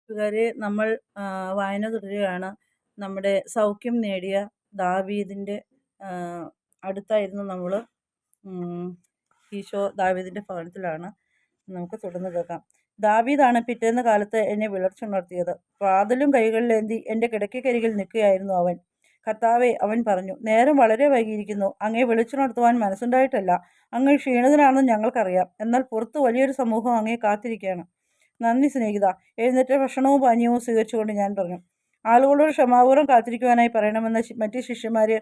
കൂട്ടുകാരെ നമ്മൾ വായന തുടരുകയാണ്. നമ്മുടെ സൗഖ്യം നേടിയ ദാവീദിൻ്റെ അടുത്തായിരുന്നു നമ്മൾ. ഈശോ ദാവീദിൻ്റെ ഭവനത്തിലാണ്. നമുക്ക് തുടർന്ന് കേൾക്കാം. ദാവീദാണ് പിറ്റേന്ന് കാലത്ത് എന്നെ വിളിച്ചുണർത്തിയത്. പ്രാതലും കൈകളിലേന്തി എൻ്റെ കിടക്കക്കരികിൽ നിൽക്കുകയായിരുന്നു അവൻ. കർത്താവേ, അവൻ പറഞ്ഞു, നേരം വളരെ വൈകിയിരിക്കുന്നു. അങ്ങയെ വിളിച്ചുണർത്തുവാൻ മനസ്സുണ്ടായിട്ടല്ല. അങ്ങ് ക്ഷീണിതനാണെന്ന് ഞങ്ങൾക്കറിയാം. എന്നാൽ പുറത്ത് വലിയൊരു സമൂഹം അങ്ങയെ കാത്തിരിക്കുകയാണ്. നന്ദി സ്നേഹിത. എഴുന്നേറ്റ് ഭക്ഷണവും പാനീയവും സ്വീകരിച്ചുകൊണ്ട് ഞാൻ പറഞ്ഞു, ആളുകളോട് ക്ഷമാപൂർവ്വം കാത്തിരിക്കുവാനായി പറയണമെന്ന് മറ്റ് ശിഷ്യന്മാരെ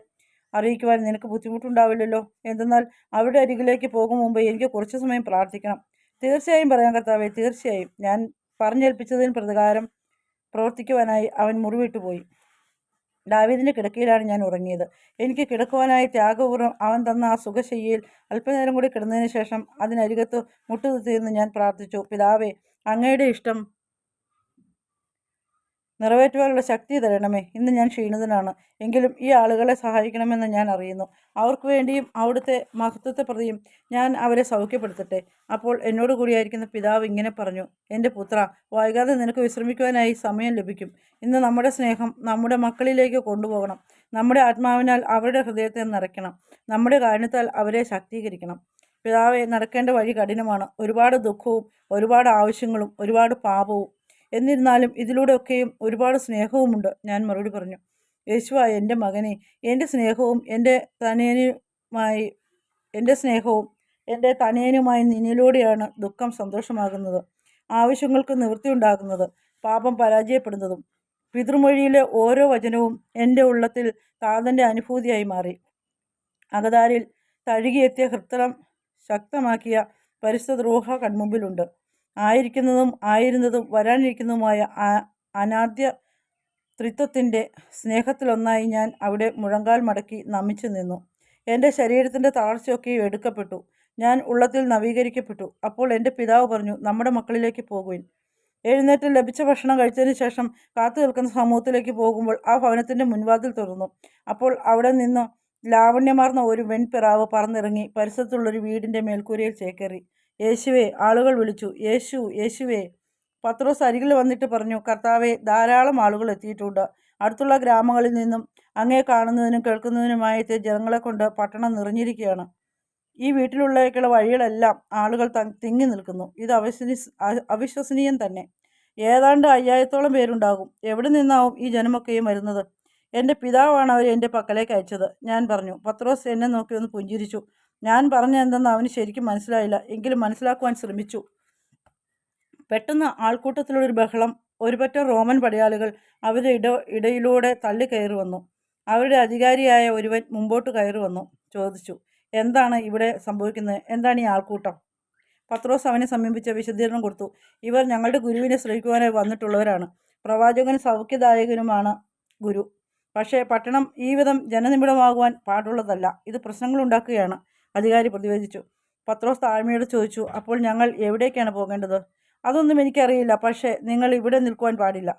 അറിയിക്കുവാൻ നിനക്ക് ബുദ്ധിമുട്ടുണ്ടാവില്ലല്ലോ. എന്തെന്നാൽ അവരുടെ അരികിലേക്ക് പോകും മുമ്പ് എനിക്ക് കുറച്ചു സമയം പ്രാർത്ഥിക്കണം. തീർച്ചയായും പറയാം കർത്താവേ, തീർച്ചയായും. ഞാൻ പറഞ്ഞേൽപ്പിച്ചതിന് പ്രകാരം പ്രവർത്തിക്കുവാനായി അവൻ മുറിവിട്ടു പോയി. ദാവീദിൻ്റെ കിടക്കയിലാണ് ഞാൻ ഉറങ്ങിയത്. എനിക്ക് കിടക്കുവാനായി ത്യാഗപൂർവ്വം അവൻ തന്ന ആ സുഖശയ്യയിൽ അല്പനേരം കൂടി കിടന്നതിന് ശേഷം അതിനരികത്ത് മുട്ടുകുത്തിയിരുന്ന് ഞാൻ പ്രാർത്ഥിച്ചു, പിതാവേ, അങ്ങയുടെ ഇഷ്ടം നിറവേറ്റുവാനുള്ള ശക്തി തരണമേ. ഇന്ന് ഞാൻ ക്ഷീണിതനാണ്. എങ്കിലും ഈ ആളുകളെ സഹായിക്കണമെന്ന് ഞാൻ അറിയുന്നു. അവർക്ക് വേണ്ടിയും അവിടുത്തെ മഹത്വത്തെ പ്രതിയും ഞാൻ അവരെ സൗഖ്യപ്പെടുത്തട്ടെ. അപ്പോൾ എന്നോട് കൂടിയായിരിക്കുന്ന പിതാവ് ഇങ്ങനെ പറഞ്ഞു, എൻ്റെ പുത്ര, വൈകാതെ നിനക്ക് വിശ്രമിക്കുവാനായി സമയം ലഭിക്കും. ഇന്ന് നമ്മുടെ സ്നേഹം നമ്മുടെ മക്കളിലേക്ക് കൊണ്ടുപോകണം. നമ്മുടെ ആത്മാവിനാൽ അവരുടെ ഹൃദയത്തെ നിറയ്ക്കണം. നമ്മുടെ കാരണത്താൽ അവരെ ശാക്തീകരിക്കണം. പിതാവെ, നടക്കേണ്ട വഴി കഠിനമാണ്. ഒരുപാട് ദുഃഖവും ഒരുപാട് ആവശ്യങ്ങളും ഒരുപാട് പാപവും. എന്നിരുന്നാലും ഇതിലൂടെയൊക്കെയും ഒരുപാട് സ്നേഹവുമുണ്ട്. ഞാൻ മറുപടി പറഞ്ഞു, യേശുവായ എൻ്റെ മകനെ, എൻ്റെ സ്നേഹവും എൻ്റെ തനയനുമായി നിന്നിലൂടെയാണ് ദുഃഖം സന്തോഷമാകുന്നത്, ആവശ്യങ്ങൾക്ക് നിവൃത്തിയുണ്ടാകുന്നത്, പാപം പരാജയപ്പെടുന്നതും. പിതൃമൊഴിയിലെ ഓരോ വചനവും എൻ്റെ ഉള്ളത്തിൽ താതൻ്റെ അനുഭൂതിയായി മാറി. അകതാരിൽ തഴുകിയെത്തിയ ഹൃത്തളം ശക്തമാക്കിയ പരിശുദ്ധ റൂഹ കൺമുമ്പിലുണ്ട്. ആയിരിക്കുന്നതും ആയിരുന്നതും വരാനിരിക്കുന്നതുമായ അനാദ്യ ത്രിത്വത്തിൻ്റെ സ്നേഹത്തിലൊന്നായി ഞാൻ അവിടെ മുഴങ്കാൽ മടക്കി നമിച്ചു നിന്നു. എൻ്റെ ശരീരത്തിൻ്റെ തളർച്ചയൊക്കെയും എടുക്കപ്പെട്ടു. ഞാൻ ഉള്ളത്തിൽ നവീകരിക്കപ്പെട്ടു. അപ്പോൾ എൻ്റെ പിതാവ് പറഞ്ഞു, നമ്മുടെ മക്കളിലേക്ക് പോകുവിൻ. എഴുന്നേറ്റ് ലഭിച്ച ഭക്ഷണം കഴിച്ചതിന് ശേഷം കാത്തു നിൽക്കുന്ന സമൂഹത്തിലേക്ക് പോകുമ്പോൾ ആ ഭവനത്തിൻ്റെ മുൻവാതിൽ തുറന്നു. അപ്പോൾ അവിടെ നിന്ന് ലാവണ്യമാർന്ന ഒരു വെൺപിറാവ് പറന്നിറങ്ങി പരിസരത്തുള്ളൊരു വീടിൻ്റെ മേൽക്കൂരയിൽ ചേക്കേറി. യേശുവേ, ആളുകൾ വിളിച്ചു. യേശുവേ. പത്രോസ് അരികിൽ വന്നിട്ട് പറഞ്ഞു, കർത്താവെ, ധാരാളം ആളുകൾ എത്തിയിട്ടുണ്ട്. അടുത്തുള്ള ഗ്രാമങ്ങളിൽ നിന്നും അങ്ങയെ കാണുന്നതിനും കേൾക്കുന്നതിനുമായി എത്തിയ ജനങ്ങളെ കൊണ്ട് പട്ടണം നിറഞ്ഞിരിക്കുകയാണ്. ഈ വീട്ടിലുള്ളേക്കുള്ള വഴികളെല്ലാം ആളുകൾ തിങ്ങി നിൽക്കുന്നു. ഇത് അവിശ്വസനീയം തന്നെ. ഏതാണ്ട് 5000-ഓളം പേരുണ്ടാകും. എവിടെ നിന്നാവും ഈ ജനമൊക്കെയും വരുന്നത്? എൻ്റെ പിതാവാണ് അവരെ എൻ്റെ പക്കലേക്ക് അയച്ചത്. ഞാൻ പറഞ്ഞു. പത്രോസ് എന്നെ നോക്കി ഒന്ന് പുഞ്ചിരിച്ചു. ഞാൻ പറഞ്ഞതെന്തെന്ന് അവന് ശരിക്കും മനസ്സിലായില്ല. എങ്കിലും മനസ്സിലാക്കുവാൻ ശ്രമിച്ചു. പെട്ടെന്ന് ആൾക്കൂട്ടത്തിലൊരു ബഹളം. ഒരുപറ്റം റോമൻ പടയാളികൾ അവരുടെ ഇടയിലൂടെ തള്ളിക്കയറി വന്നു. അവരുടെ അധികാരിയായ ഒരുവൻ മുമ്പോട്ട് കയറി വന്നു ചോദിച്ചു, എന്താണ് ഇവിടെ സംഭവിക്കുന്നത്? എന്താണ് ഈ ആൾക്കൂട്ടം? പത്രോസ് അവനെ സമീപിച്ച വിശദീകരണം കൊടുത്തു. ഇവർ ഞങ്ങളുടെ ഗുരുവിനെ ശ്രമിക്കുവാനായി വന്നിട്ടുള്ളവരാണ്. പ്രവാചകനും സൗഖ്യദായകനുമാണ് ഗുരു. പക്ഷേ പട്ടണം ഈ വിധം ജനനിബിഡമാകുവാൻ പാടുള്ളതല്ല. ഇത് പ്രശ്നങ്ങളുണ്ടാക്കുകയാണ്, അധികാരി പ്രതിവേദിച്ചു. പത്രോസ് താഴ്മയോട് ചോദിച്ചു, അപ്പോൾ ഞങ്ങൾ എവിടേക്കാണ് പോകേണ്ടത്? അതൊന്നും എനിക്കറിയില്ല. പക്ഷേ നിങ്ങൾ ഇവിടെ നിൽക്കുവാൻ പാടില്ല.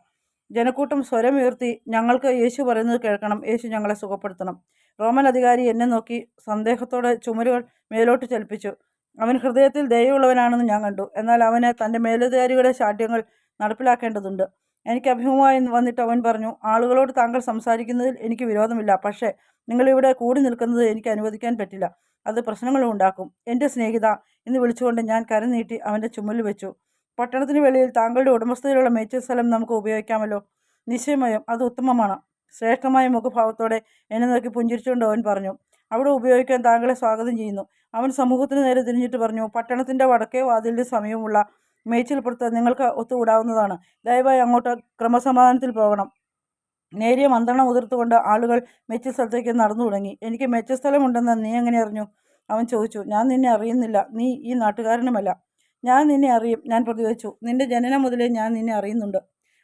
ജനക്കൂട്ടം സ്വരമുയർത്തി, ഞങ്ങൾക്ക് യേശു പറയുന്നത് കേൾക്കണം. യേശു ഞങ്ങളെ സുഖപ്പെടുത്തണം. റോമൻ അധികാരി എന്നെ നോക്കി സന്ദേഹത്തോടെ ചുമരുകൾ മേലോട്ട് ചലിപ്പിച്ചു. അവൻ ഹൃദയത്തിൽ ദയയുള്ളവനാണെന്ന് ഞാൻ കണ്ടു. എന്നാൽ അവന് തൻ്റെ മേലധികാരികളുടെ ശാഠ്യങ്ങൾ നടപ്പിലാക്കേണ്ടതുണ്ട്. എനിക്ക് അഭിമുഖമായി വന്നിട്ട് അവൻ പറഞ്ഞു, ആളുകളോട് താങ്കൾ സംസാരിക്കുന്നതിൽ എനിക്ക് വിരോധമില്ല. പക്ഷേ നിങ്ങളിവിടെ കൂടി നിൽക്കുന്നത് എനിക്ക് അനുവദിക്കാൻ പറ്റില്ല. അത് പ്രശ്നങ്ങളും ഉണ്ടാക്കും. എൻ്റെ സ്നേഹിത എന്ന് വിളിച്ചുകൊണ്ട് ഞാൻ കരനീട്ടി അവൻ്റെ ചുമലിൽ വെച്ചു. പട്ടണത്തിന് വെളിയിൽ താങ്കളുടെ ഉടമസ്ഥതയിലുള്ള മേച്ചിൽ സ്ഥലം നമുക്ക് ഉപയോഗിക്കാമല്ലോ? നിശ്ചയമായും, അത് ഉത്തമമാണ്. ശ്രേഷ്ഠമായ മുഖഭാവത്തോടെ എന്നെ നോക്കി പുഞ്ചിരിച്ചുകൊണ്ട് അവൻ പറഞ്ഞു, അവിടെ ഉപയോഗിക്കാൻ താങ്കളെ സ്വാഗതം ചെയ്യുന്നു. അവൻ സമൂഹത്തിന് നേരെ തിരിഞ്ഞിട്ട് പറഞ്ഞു, പട്ടണത്തിൻ്റെ വടക്കേ വാതിലിന് സമീപമുള്ള മേച്ചിൽപ്പുറത്ത് നിങ്ങൾക്ക് ഒത്തുകൂടാവുന്നതാണ്. ദയവായി അങ്ങോട്ട് ക്രമസമാധാനത്തിൽ പോകണം. നേരിയ മന്ത്രണം ഉതിർത്തുകൊണ്ട് ആളുകൾ മേച്ചിൽ സ്ഥലത്തേക്ക് നടന്നു തുടങ്ങി. എനിക്ക് മേച്ചിൽ സ്ഥലമുണ്ടെന്ന് നീ എങ്ങനെ അറിഞ്ഞു? അവൻ ചോദിച്ചു. ഞാൻ നിന്നെ അറിയുന്നില്ല. നീ ഈ നാട്ടുകാരനുമല്ല. ഞാൻ നിന്നെ അറിയും, ഞാൻ പ്രതിവദിച്ചു. നിന്റെ ജനനം മുതലേ ഞാൻ നിന്നെ അറിയുന്നുണ്ട്.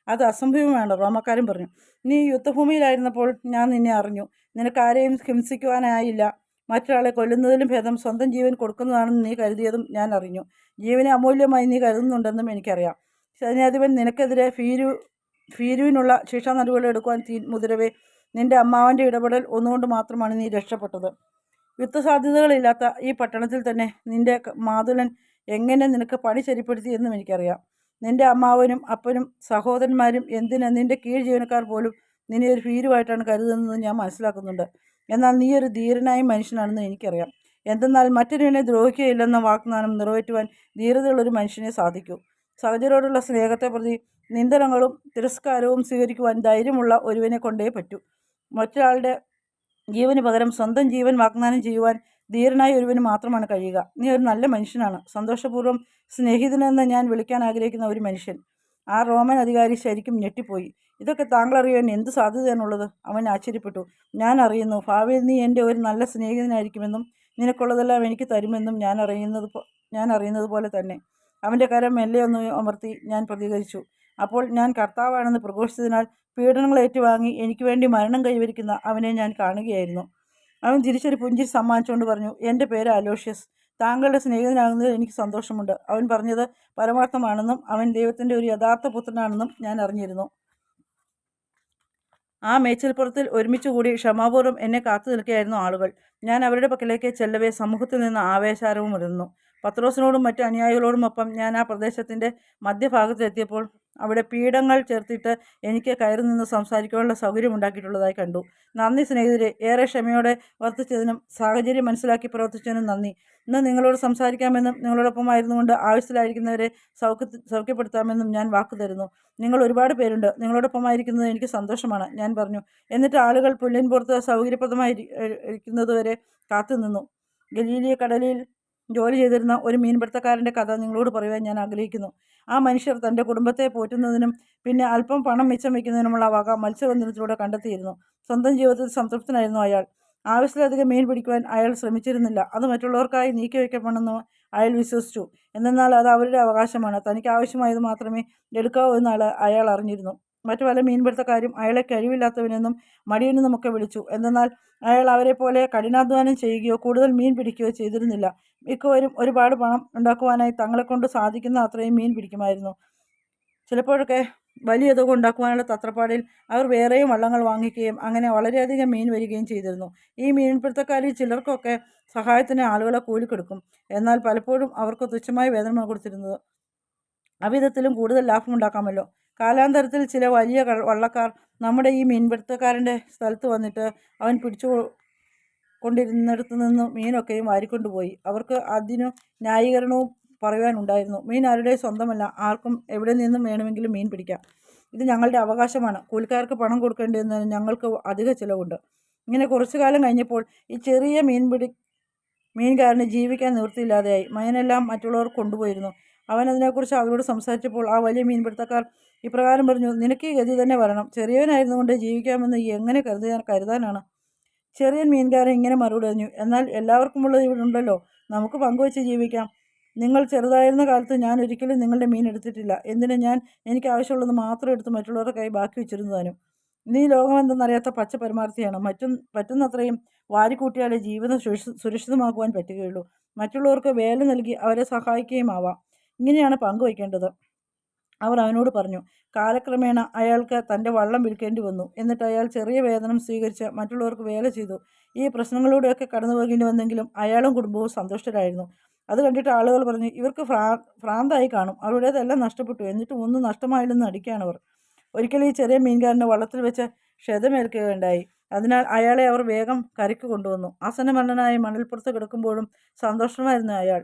അത് അസംഭവമാണ്, റോമക്കാരൻ പറഞ്ഞു. നീ യുദ്ധഭൂമിയിലായിരുന്നപ്പോൾ ഞാൻ നിന്നെ അറിഞ്ഞു. നിനക്കാരെയും ഹിംസിക്കുവാനായില്ല. മറ്റൊരാളെ കൊല്ലുന്നതിലും ഭേദം സ്വന്തം ജീവൻ കൊടുക്കുന്നതാണെന്ന് നീ കരുതിയതും ഞാൻ അറിഞ്ഞു. ജീവനെ അമൂല്യമായി നീ കരുതുന്നുണ്ടെന്നും എനിക്കറിയാം. സൈന്യാധിപൻ നിനക്കെതിരെ ഫീരുവിനുള്ള ശിക്ഷാ നടപടികൾ എടുക്കുവാൻ മുതിരവേ, നിന്റെ അമ്മാവൻ്റെ ഇടപെടൽ ഒന്നുകൊണ്ട് മാത്രമാണ് നീ രക്ഷപ്പെട്ടത്. യുദ്ധസാധ്യതകളില്ലാത്ത ഈ പട്ടണത്തിൽ തന്നെ നിന്റെ മാതുലൻ എങ്ങനെ നിനക്ക് പണി ശരിപ്പെടുത്തി എന്നും എനിക്കറിയാം. നിന്റെ അമ്മാവനും അപ്പനും സഹോദരന്മാരും എന്തിന് നിന്റെ കീഴ് ജീവനക്കാർ പോലും നിന്നെ ഒരു ഭീരുവായിട്ടാണ് കരുതുന്നത് ഞാൻ മനസ്സിലാക്കുന്നുണ്ട്. എന്നാൽ നീ ഒരു ധീരനായ മനുഷ്യനാണെന്ന് എനിക്കറിയാം. എന്തെന്നാൽ മറ്റൊരുവനെ ദ്രോഹിക്കുകയില്ലെന്ന വാഗ്ദാനം നിറവേറ്റുവാൻ ധീരതയുള്ളൊരു മനുഷ്യനെ സാധിക്കൂ. സഹചരോടുള്ള സ്നേഹത്തെ പ്രതി നിന്ദനങ്ങളും തിരസ്കാരവും സ്വീകരിക്കുവാൻ ധൈര്യമുള്ള ഒരുവനെ കൊണ്ടേ പറ്റൂ. മറ്റൊരാളുടെ ജീവന് പകരം സ്വന്തം ജീവൻ വാഗ്ദാനം ചെയ്യുവാൻ ധീരനായ ഒരുവന് മാത്രമാണ് കഴിയുക. നീ ഒരു നല്ല മനുഷ്യനാണ്, സന്തോഷപൂർവ്വം സ്നേഹിതനെന്ന് ഞാൻ വിളിക്കാൻ ആഗ്രഹിക്കുന്ന ഒരു മനുഷ്യൻ. ആ റോമൻ അധികാരി ശരിക്കും ഞെട്ടിപ്പോയി. ഇതൊക്കെ താങ്കൾ അറിയാൻ എന്ത് സാധ്യതയാണുള്ളത്? അവൻ ആശ്ചര്യപ്പെട്ടു. ഞാൻ അറിയുന്നു, ഭാവിയിൽ നീ എൻ്റെ ഒരു നല്ല സ്നേഹിതനായിരിക്കുമെന്നും നിനക്കുള്ളതെല്ലാം എനിക്ക് തരുമെന്നും ഞാൻ അറിയുന്നത് പോലെ തന്നെ. അവൻ്റെ കരം മെല്ലെ ഒന്ന് അമർത്തി ഞാൻ പ്രതികരിച്ചു. അപ്പോൾ ഞാൻ കർത്താവാണെന്ന് പ്രഘോഷിച്ചതിനാൽ പീഡനങ്ങൾ ഏറ്റുവാങ്ങി എനിക്ക് വേണ്ടി മരണം കൈവരിക്കുന്ന അവനെ ഞാൻ കാണുകയായിരുന്നു. അവൻ തിരിച്ചൊരു പുഞ്ചിരി സമ്മാനിച്ചുകൊണ്ട് പറഞ്ഞു, എൻ്റെ പേര് അലോഷ്യസ്. താങ്കളുടെ സ്നേഹിതനാകുന്നതിൽ എനിക്ക് സന്തോഷമുണ്ട്. അവൻ പറഞ്ഞത് പരമാർത്ഥമാണെന്നും അവൻ ദൈവത്തിൻ്റെ ഒരു യഥാർത്ഥ പുത്രനാണെന്നും ഞാൻ അറിഞ്ഞിരുന്നു. ആ മേച്ചിൽപ്പുറത്തിൽ ഒരുമിച്ചുകൂടി ക്ഷമാപൂർവ്വം എന്നെ കാത്തു നിൽക്കുകയായിരുന്നു ആളുകൾ. ഞാൻ അവരുടെ പക്കലേക്ക് ചെല്ലവേ സമൂഹത്തിൽ നിന്ന് ആവേശാരവും ഉയർന്നു. പത്രോസിനോടും മറ്റ് അനുയായികളോടുമൊപ്പം ഞാൻ ആ പ്രദേശത്തിൻ്റെ മധ്യഭാഗത്തെത്തിയപ്പോൾ അവിടെ പീഠങ്ങൾ ചേർത്തിട്ട് എനിക്ക് കയറി നിന്ന് സംസാരിക്കാനുള്ള സൗകര്യമുണ്ടാക്കിയിട്ടുള്ളതായി കണ്ടു. നന്ദി സ്നേഹിതരെ, ഏറെ ക്ഷമയോടെ വർത്തിച്ചതിനും സാഹചര്യം മനസ്സിലാക്കി പ്രവർത്തിച്ചതിനും നന്ദി. ഇന്ന് നിങ്ങളോട് സംസാരിക്കാമെന്നും നിങ്ങളോടൊപ്പമായിരുന്നു കൊണ്ട് ആവശ്യത്തിലായിരിക്കുന്നവരെ സൗഖ്യപ്പെടുത്താമെന്നും ഞാൻ വാക്കു തരുന്നു. നിങ്ങൾ ഒരുപാട് പേരുണ്ട്. നിങ്ങളോടൊപ്പമായിരിക്കുന്നത് എനിക്ക് സന്തോഷമാണ്, ഞാൻ പറഞ്ഞു. എന്നിട്ട് ആളുകൾ പുല്ലിൻ പുറത്ത് സൗകര്യപ്രദമായി ഇരിക്കുന്നതുവരെ കാത്തു നിന്നു. ഗലീലിയ കടലിൽ ജോലി ചെയ്തിരുന്ന ഒരു മീൻപിടുത്തക്കാരൻ്റെ കഥ നിങ്ങളോട് പറയുവാൻ ഞാൻ ആഗ്രഹിക്കുന്നു. ആ മനുഷ്യർ തൻ്റെ കുടുംബത്തെ പോറ്റുന്നതിനും പിന്നെ അല്പം പണം മിച്ചം വയ്ക്കുന്നതിനുമുള്ള വക മത്സ്യബന്ധനത്തിലൂടെ കണ്ടെത്തിയിരുന്നു. സ്വന്തം ജീവിതത്തിൽ സംതൃപ്തനായിരുന്നു അയാൾ. ആവശ്യത്തിലധികം മീൻ പിടിക്കുവാൻ അയാൾ ശ്രമിച്ചിരുന്നില്ല. അത് മറ്റുള്ളവർക്കായി നീക്കി വയ്ക്കണമെന്ന് അയാൾ വിശ്വസിച്ചു. എന്നാൽ അത് അവരുടെ അവകാശമാണ്. തനിക്ക് ആവശ്യമായത് മാത്രമേ എടുക്കാവൂ എന്ന് അയാൾ അറിഞ്ഞിരുന്നു. മറ്റു പല മീൻപിടുത്തക്കാരും അയാളെ കഴിവില്ലാത്തവനെന്നും മടിയനെന്നുമൊക്കെ വിളിച്ചു. എന്നാൽ അയാൾ അവരെ പോലെ കഠിനാധ്വാനം ചെയ്യുകയോ കൂടുതൽ മീൻ പിടിക്കുകയോ ചെയ്തിരുന്നില്ല. മിക്കവരും ഒരുപാട് പണം ഉണ്ടാക്കുവാനായി തങ്ങളെക്കൊണ്ട് സാധിക്കുന്ന അത്രയും മീൻ പിടിക്കുമായിരുന്നു. ചിലപ്പോഴൊക്കെ വലിയ തുക ഉണ്ടാക്കുവാനുള്ള തത്രപ്പാടിൽ അവർ വേറെയും വള്ളങ്ങൾ വാങ്ങിക്കുകയും അങ്ങനെ വളരെയധികം മീൻ വരികയും ചെയ്തിരുന്നു. ഈ മീൻപിടുത്തക്കാരിൽ ചിലർക്കൊക്കെ സഹായത്തിന് ആളുകളെ കൂലിക്കൊടുക്കും. എന്നാൽ പലപ്പോഴും അവർക്ക് തുച്ഛമായ വേതനമാണ് കൊടുത്തിരുന്നത്. അവിധത്തിലും കൂടുതൽ ലാഭമുണ്ടാക്കാമല്ലോ. കാലാന്തരത്തിൽ ചില വലിയ വള്ളക്കാർ നമ്മുടെ ഈ മീൻപിടുത്തക്കാരൻ്റെ സ്ഥലത്ത് വന്നിട്ട് അവൻ പിടിച്ചു കൊണ്ടിരുന്നിടത്തു നിന്ന് മീനൊക്കെയും വാരിക്കൊണ്ടുപോയി. അവർക്ക് അതിനു ന്യായീകരണവും പറയുവാനുണ്ടായിരുന്നു. മീൻ ആരുടെ സ്വന്തമല്ല, ആർക്കും എവിടെ നിന്നും വേണമെങ്കിലും മീൻ പിടിക്കാം. ഇത് ഞങ്ങളുടെ അവകാശമാണ്. കൂലിക്കാർക്ക് പണം കൊടുക്കേണ്ടതിന് ഞങ്ങൾക്ക് അധിക ചിലവുണ്ട്. ഇങ്ങനെ കുറച്ചു കാലം കഴിഞ്ഞപ്പോൾ ഈ ചെറിയ മീൻകാരന് ജീവിക്കാൻ നിവൃത്തിയില്ലാതെയായി. മീനെല്ലാം മറ്റുള്ളവർ കൊണ്ടുപോയിരുന്നു. അവൻ അതിനെക്കുറിച്ച് അവരോട് സംസാരിച്ചപ്പോൾ ആ വലിയ മീൻപിടുത്തക്കാർ ഇപ്രകാരം പറഞ്ഞു, നിനക്ക് ഈ ഗതി തന്നെ വരണം. ചെറിയവനായിരുന്നു കൊണ്ട് ജീവിക്കാമെന്ന് എങ്ങനെ കരുതാനാണ്? ചെറിയ മീൻകാരൻ ഇങ്ങനെ മറുപടി പറഞ്ഞു, എന്നാൽ എല്ലാവർക്കുമുള്ളത് ഇവിടെ ഉണ്ടല്ലോ, നമുക്ക് പങ്കുവെച്ച് ജീവിക്കാം. നിങ്ങൾ ചെറുതായിരുന്ന കാലത്ത് ഞാൻ ഒരിക്കലും നിങ്ങളുടെ മീൻ എടുത്തിട്ടില്ല. എന്തിന്? ഞാൻ എനിക്ക് ആവശ്യമുള്ളത് മാത്രം എടുത്ത് മറ്റുള്ളവരുടെ കൈ ബാക്കി വെച്ചിരുന്നതാനും. നീ ലോകമെന്തെന്നറിയാത്ത പച്ച പരമാർത്ഥിയാണ്. പറ്റുന്നത്രയും വാരിക്കൂട്ടിയാലേ ജീവിതം സുരക്ഷിതമാക്കുവാൻ പറ്റുകയുള്ളൂ. മറ്റുള്ളവർക്ക് വേല നൽകി അവരെ സഹായിക്കുകയും ആവാം. ഇങ്ങനെയാണ് പങ്കുവയ്ക്കേണ്ടത്, അവർ അവനോട് പറഞ്ഞു. കാലക്രമേണ അയാൾക്ക് തൻ്റെ വള്ളം വിൽക്കേണ്ടി വന്നു. എന്നിട്ട് അയാൾ ചെറിയ വേതനം സ്വീകരിച്ച് മറ്റുള്ളവർക്ക് വേല ചെയ്തു. ഈ പ്രശ്നങ്ങളിലൂടെയൊക്കെ കടന്നു പോകേണ്ടി വന്നെങ്കിലും അയാളും കുടുംബവും സന്തുഷ്ടരായിരുന്നു. അത് കണ്ടിട്ട് ആളുകൾ പറഞ്ഞു, ഇവർക്ക് ഭ്രാന്തായി കാണും, അവരുടേതെല്ലാം നഷ്ടപ്പെട്ടു, എന്നിട്ടും ഒന്നും നഷ്ടമായില്ലെന്ന് നടിക്കുകയാണവർ. ഒരിക്കലും ഈ ചെറിയ മീൻകാരൻ്റെ വള്ളത്തിൽ വെച്ച് ക്ഷതമേൽക്കുകയുണ്ടായി. അതിനാൽ അയാളെ അവർ വേഗം കരയ്ക്ക് കൊണ്ടുവന്നു. ആസന്നമരണനായി മണൽപ്പുറത്ത് കിടക്കുമ്പോഴും സന്തോഷമായിരുന്നു അയാൾ.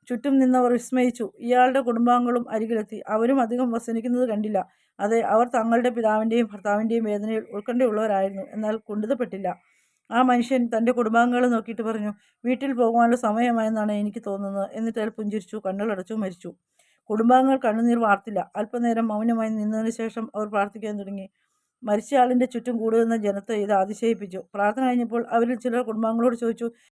ചുറ്റും നിന്നവർ വിസ്മയിച്ചു. ഇയാളുടെ കുടുംബാംഗങ്ങളും അരികിലെത്തി. അവരും അധികം വസനിക്കുന്നത് കണ്ടില്ല. അതെ, അവർ തങ്ങളുടെ പിതാവിൻ്റെയും ഭർത്താവിൻ്റെയും വേദനയിൽ ഉത്കണ്ഠയുള്ളവരായിരുന്നു. എന്നാൽ കുണ്ഠിതപ്പെട്ടില്ല. ആ മനുഷ്യൻ തൻ്റെ കുടുംബാംഗങ്ങളെ നോക്കിയിട്ട് പറഞ്ഞു, വീട്ടിൽ പോകുവാനുള്ള സമയമായെന്നാണ് എനിക്ക് തോന്നുന്നത്. എന്നിട്ട് അയാൾ പുഞ്ചിരിച്ചു, കണ്ണുകളടച്ചു, മരിച്ചു. കുടുംബാംഗങ്ങൾ കണ്ണുനീർ വാർത്തില്ല. അല്പനേരം മൗനമായി നിന്നതിന് ശേഷം അവർ പ്രാർത്ഥിക്കാൻ തുടങ്ങി. മരിച്ചയാളിൻ്റെ ചുറ്റും കൂടുന്ന ജനത്തെ ഇത് അതിശയിപ്പിച്ചു. പ്രാർത്ഥന കഴിഞ്ഞപ്പോൾ അവരിൽ ചിലർ കുടുംബാംഗങ്ങളോട് ചോദിച്ചു,